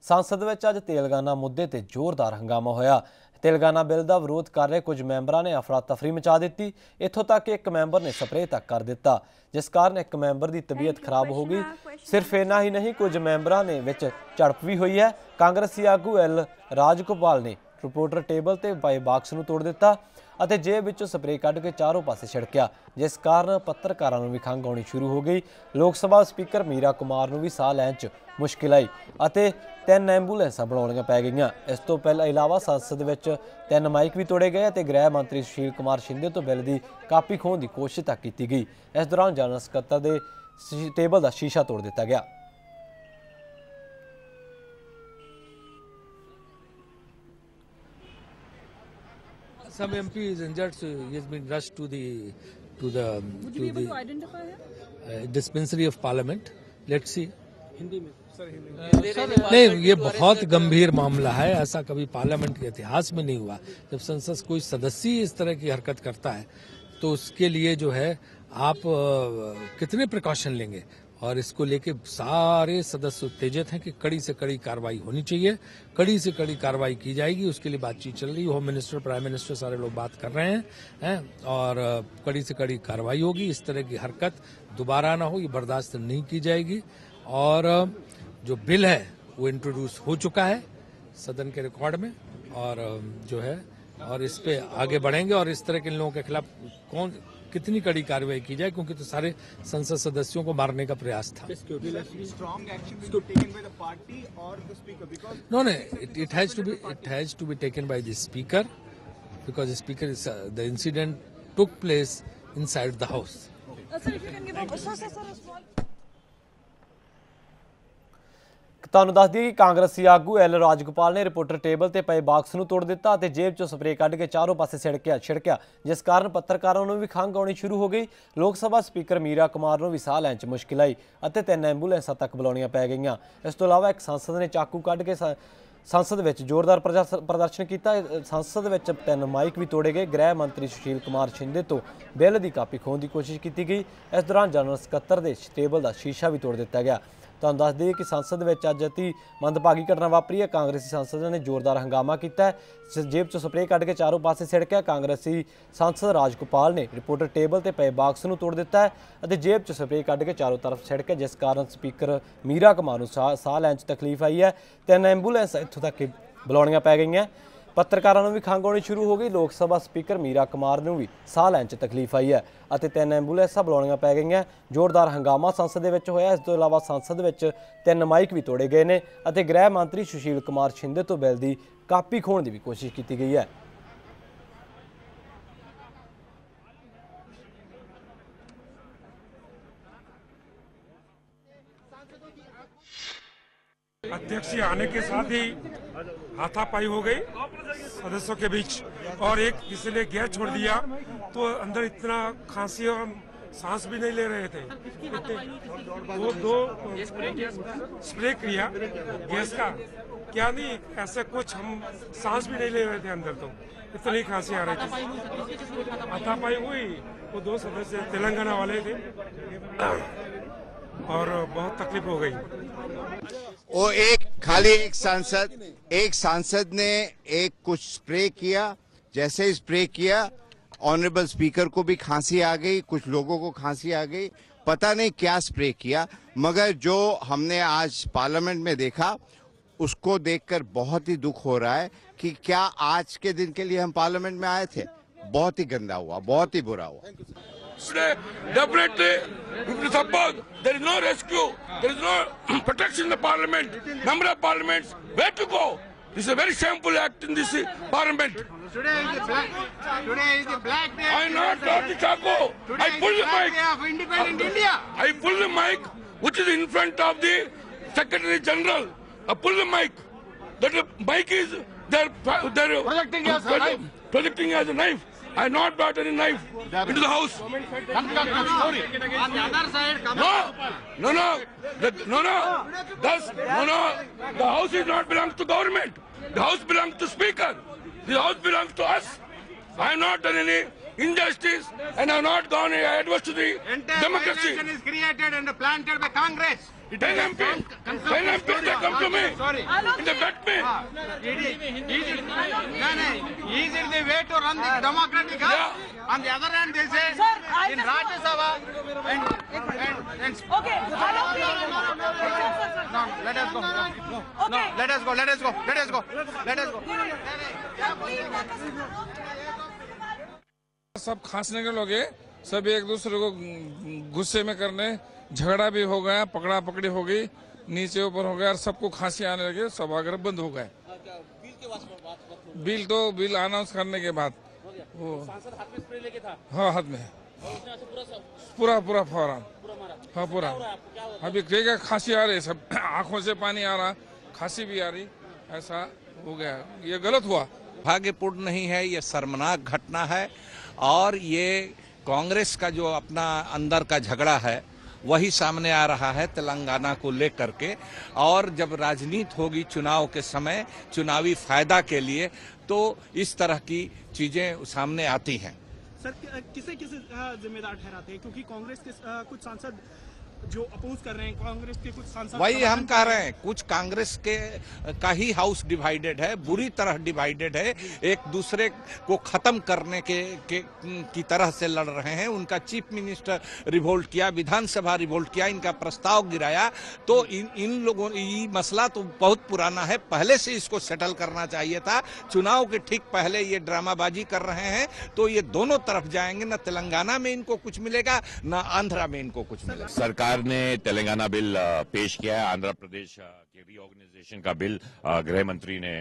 संसद में अज तेलंगाना मुद्दे ते जोरदार हंगामा होया। तेलंगाना बिल का विरोध कर रहे कुछ मैंबरों ने अफरा तफरी मचा दी। इत्थों तक कि एक मैंबर ने स्प्रे तक कर दिता, जिस कारण एक मैंबर की तबीयत खराब हो गई। सिर्फ इन्ना ही नहीं, कुछ मैंबरों ने विच झड़प भी हुई है। कांग्रेसी आगू एल राजगोपाल ने रिपोर्टर टेबल ते पाए बाक्स नूं तोड़ दिता ਅਤੇ जेब विचों स्प्रे कढ़ के चारों पासे छिड़किया, जिस कारण पत्रकारों भी खंघ आनी शुरू हो गई। लोक सभा स्पीकर मीरा कुमार नूं भी साह लैण च मुश्किल आई ਅਤੇ 3 ਐਂਬੂਲੈਂਸਾਂ ਬਣਾਉਣੀਆਂ पै गईਆਂ। इस तो इलावा संसद में 3 माइक भी तोड़े गए ਅਤੇ गृह मंत्री सुशील कुमार शिंदे तो बिल की कापी खोहण की कोशिश तक की गई। इस दौरान जनरल सकत्तर के टेबल का शीशा तोड़ दिता गया। Some MP is injured, so he has been rushed to the Would you be able to identify him? dispensary of Parliament. Let's see. Hindi में नहीं, ये बहुत गंभीर मामला है। ऐसा कभी पार्लियामेंट के इतिहास में नहीं हुआ। जब संसद कोई सदस्य इस तरह की हरकत करता है तो उसके लिए जो है आप कितने प्रिकॉशन लेंगे, और इसको लेके सारे सदस्य उत्तेजित हैं कि कड़ी से कड़ी कार्रवाई होनी चाहिए, कड़ी से कड़ी कार्रवाई की जाएगी। उसके लिए बातचीत चल रही है। होम मिनिस्टर, प्राइम मिनिस्टर, सारे लोग बात कर रहे हैं और कड़ी से कड़ी कार्रवाई होगी। इस तरह की हरकत दोबारा ना हो, ये बर्दाश्त नहीं की जाएगी। और जो बिल है वो इंट्रोड्यूस हो चुका है सदन के रिकॉर्ड में, और जो है और इस पे आगे बढ़ेंगे और इस तरह के लोगों के खिलाफ कितनी कड़ी कार्रवाई की जाए, क्योंकि तो सारे संसद सदस्यों को मारने का प्रयास था। No, it has to be taken by the speaker, because the speaker is the incident took place inside the house. Sir, if you can give a small. ਤੁਹਾਨੂੰ ਦੱਸ ਦਈਏ कि कांग्रेसी आगू एल राजगोपाल ने रिपोर्टर टेबल ते पए बाक्स नूं तोड़ दिता ਅਤੇ जेब चों स्प्रे कढ़ के चारों पासे छिड़किया, जिस कारण पत्रकारों ਨੂੰ भी खंघ आनी शुरू हो गई। लोक सभा स्पीकर मीरा कुमार ਨੂੰ भी साह लैण च मुश्किल आई ਅਤੇ 3 ਐਂਬੂਲੈਂਸਾਂ तक बुलाउणीਆਂ पै गईਆਂ। इस तो इलावा एक सांसद ने चाकू कढ़ के संसद में जोरदार प्रदर्शन किया। संसद में 3 माइक भी तोड़े गए। गृह मंत्री सुशील कुमार शिंदे तो बिल की कापी खोहण की कोशिश की गई। इस दौरान जनरल सकत्तर के टेबल का शीशा भी तोड़ दिता गया। ਤੁਹਾਨੂੰ ਦੱਸ ਦਈਏ कि संसद में अज अति मंदभागी घटना वापरी है। कांग्रेसी सांसद ने जोरदार हंगामा किया, जेब चों स्प्रे कढ़ के चारों पासे छिड़किया। कांग्रेसी सांसद राजगोपाल ने रिपोर्टर टेबल ते पए बाक्स नूं तोड़ दिता है और जेब चों स्प्रे कढ़ के चारों तरफ छिड़किया, जिस कारण स्पीकर मीरा कुमार नूं साह लैण च तकलीफ आई है। 3 ਐਂਬੂਲੈਂਸ इत्थों तक बुलाउणीਆਂ पै गईਆਂ। पत्रकारों ਨੂੰ भी खंघ आनी शुरू हो गई। लोक सभा स्पीकर मीरा कुमार ਨੂੰ भी ਸਾਹ ਲੈਣ 'ਚ तकलीफ आई है ਅਤੇ 3 ਐਂਬੂਲੈਂਸਾਂ बुलाउणੀਆਂ पै गईਆਂ। जोरदार हंगामा संसद ਦੇ ਵਿੱਚ ਹੋਇਆ। इस तो इलावा संसद ਵਿੱਚ 3 माइक भी तोड़े गए ਨੇ ਅਤੇ गृह मंत्री सुशील कुमार शिंदे तो बिल की कापी खोहण की भी कोशिश की गई है। अध्यक्ष आने के साथ ही हाथापाई हो गई सदस्यों के बीच, और एक किसी ने गैस छोड़ दिया तो अंदर इतना खांसी और हम सांस भी नहीं ले रहे थे। वो 2 स्प्रे किया गैस का, क्या नहीं ऐसे कुछ, हम सांस भी नहीं ले रहे थे अंदर, तो इतनी खांसी आ रही थी। हाथापाई हुई। वो 2 सदस्य तेलंगाना वाले थे और बहुत तकलीफ हो गई। वो एक सांसद ने कुछ स्प्रे किया। जैसे ही स्प्रे किया, ऑनरेबल स्पीकर को भी खांसी आ गई, कुछ लोगों को खांसी आ गई। पता नहीं क्या स्प्रे किया, मगर जो हमने आज पार्लियामेंट में देखा उसको देखकर बहुत ही दुख हो रहा है कि क्या आज के दिन के लिए हम पार्लियामेंट में आए थे। बहुत ही गंदा हुआ, बहुत ही बुरा हुआ। Definitely, we will support. There is no rescue. There is no protection in the parliament. Member of parliaments, where to go? This is a very shameful act in this parliament. Today is the black day. I not got the chaco. I pull the mic. Day of independent India. I pull the mic, which is in front of the Secretary General. I pull the mic. That mic is they're projecting as a knife. I not brought any knife into the house. On the other side, No. The house is not belongs to government. The house belongs to speaker. The house belongs to us. I have not done any injustice and I have not gone adverse to the entire democracy. violation is created and planted by Congress. Tell MP to come to me. Sorry. Vet me. Is it the way to run the democratic house? On the other hand, they say in Rajya Sabha and Okay. no, let us go. No, let us go. सब खांसने के लोग हैं, सब एक दूसरे को गुस्से में करने, झगड़ा भी हो गया, पकड़ा पकड़ी हो गई, नीचे ऊपर हो गया और सबको खांसी आने लगे, सभागृह बंद हो गए। बिल अनाउंस करने के बाद वो हाथ में स्प्रे लेके था। हाँ, हाथ में पूरा फौरन। हाँ, पूरा। अभी क्या खांसी आ रही, सब आंखों से पानी आ रहा, खांसी भी आ रही, ऐसा हो गया। ये गलत हुआ, दुर्भाग्यपूर्ण नहीं है, ये शर्मनाक घटना है और ये कांग्रेस का जो अपना अंदर का झगड़ा है वही सामने आ रहा है तेलंगाना को लेकर के। और जब राजनीति होगी चुनाव के समय, चुनावी फायदा के लिए, तो इस तरह की चीजें सामने आती हैं। सर, किसे जिम्मेदार ठहराते हैं, क्योंकि कांग्रेस के कुछ सांसद जो अपोज कर रहे हैं, कांग्रेस के कुछ सांसद वही हम कह रहे हैं, कुछ कांग्रेस के का ही हाउस डिवाइडेड है, बुरी तरह डिवाइडेड है, एक दूसरे को खत्म करने की तरह से लड़ रहे हैं। उनका चीफ मिनिस्टर रिवोल्ट किया, विधानसभा रिवोल्ट किया, इनका प्रस्ताव गिराया। तो इन लोगों, ये मसला तो बहुत पुराना है, पहले से इसको सेटल करना चाहिए था। चुनाव के ठीक पहले ये ड्रामाबाजी कर रहे हैं, तो ये दोनों तरफ जाएंगे, न तेलंगाना में इनको कुछ मिलेगा, न आंध्रा में इनको कुछ मिलेगा। सरकार ने तेलंगाना बिल पेश किया है, आंध्र प्रदेश के रीऑर्गेनाइजेशन का बिल गृह मंत्री ने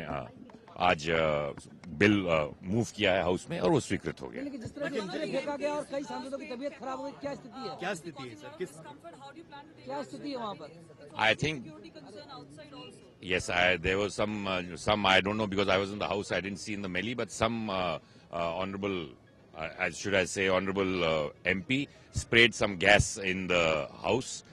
आज बिल मूव किया है हाउस में और वो स्वीकृत हो गया। जिस तरह से फेंका गया और कई सांसदों की तबीयत खराब हो गई, क्या स्थिति है? क्या स्थिति है सर? क्या स्थिति है वहाँ पर? I think yes, there was some I don't know because I was in the house, I didn't see in the melee, but some honorable should I say honorable MP sprayed some gas in the house,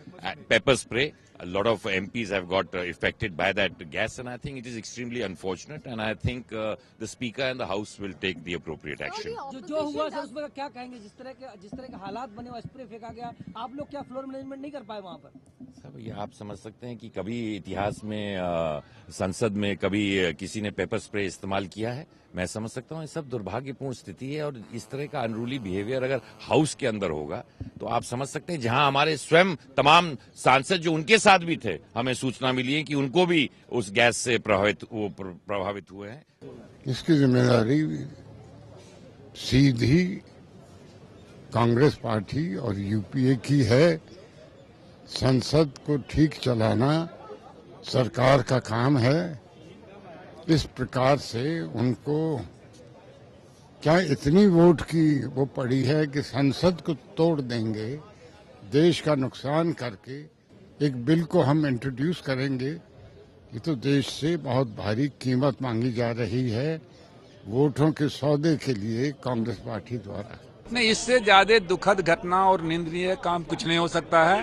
pepper spray. A lot of MPs have got affected by that gas, and I think it is extremely unfortunate. And I think the Speaker and the House will take the appropriate action. जो हुआ sir, उसमें क्या कहेंगे? जिस तरह के हालात बने, वो स्प्रे फेंका गया, आप लोग क्या फ्लोर मैनेजमेंट नहीं कर पाए वहाँ पर? सब ये आप समझ सकते हैं कि कभी इतिहास में संसद में कभी किसी ने पेपर स्प्रे इस्तेमाल किया है? मैं समझ सकता हूँ ये सब दुर्भाग्यपूर्ण स्थिति है, और इस तरह का अनरूली बिहेवियर अगर हाउस के अंदर होगा तो आप समझ सकते हैं, जहां हमारे स्वयं तमाम सांसद जो उनके साथ भी थे, हमें सूचना मिली है कि उनको भी उस गैस से प्रभावित हुए हैं। इसकी जिम्मेदारी सीधी कांग्रेस पार्टी और यूपीए की है। संसद को ठीक चलाना सरकार का काम है। इस प्रकार से उनको क्या इतनी वोट की वो पड़ी है कि संसद को तोड़ देंगे, देश का नुकसान करके एक बिल को हम इंट्रोड्यूस करेंगे। ये तो देश से बहुत भारी कीमत मांगी जा रही है वोटों के सौदे के लिए कांग्रेस पार्टी द्वारा। नहीं, इससे ज्यादा दुखद घटना और निंदनीय काम कुछ नहीं हो सकता है।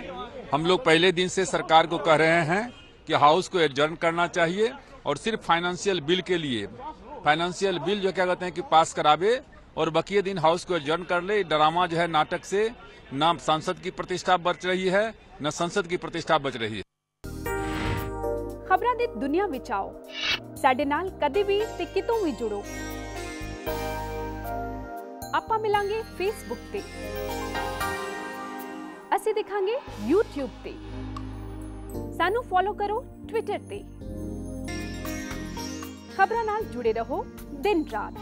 हम लोग पहले दिन से सरकार को कह रहे हैं कि हाउस को एडजर्न करना चाहिए और सिर्फ फाइनेंशियल बिल के लिए, फाइनेंशियल बिल जो क्या कहते हैं कि पास करावे और बाकी दिन हाउस को एडजर्न कर ले। ड्रामा जो है, नाटक से न संसद की प्रतिष्ठा बच रही है, न संसद की प्रतिष्ठा बच रही है। खबरां ਦੀ ਦੁਨੀਆ ਵਿੱਚ ਆਓ, ਸਾਡੇ ਨਾਲ ਕਦੇ ਵੀ ਤੇ ਕਿਤੋਂ ਵੀ ਜੁੜੋ। ਆਪਾਂ ਮਿਲਾਂਗੇ ਫੇਸਬੁੱਕ ਤੇ, ਅਸੀਂ ਦਿਖਾਂਗੇ YouTube ਤੇ, ਸਾਨੂੰ ਫੋਲੋ ਕਰੋ Twitter ਤੇ। ਖਬਰਾਂ ਨਾਲ ਜੁੜੇ ਰਹੋ ਦਿਨ ਰਾਤ।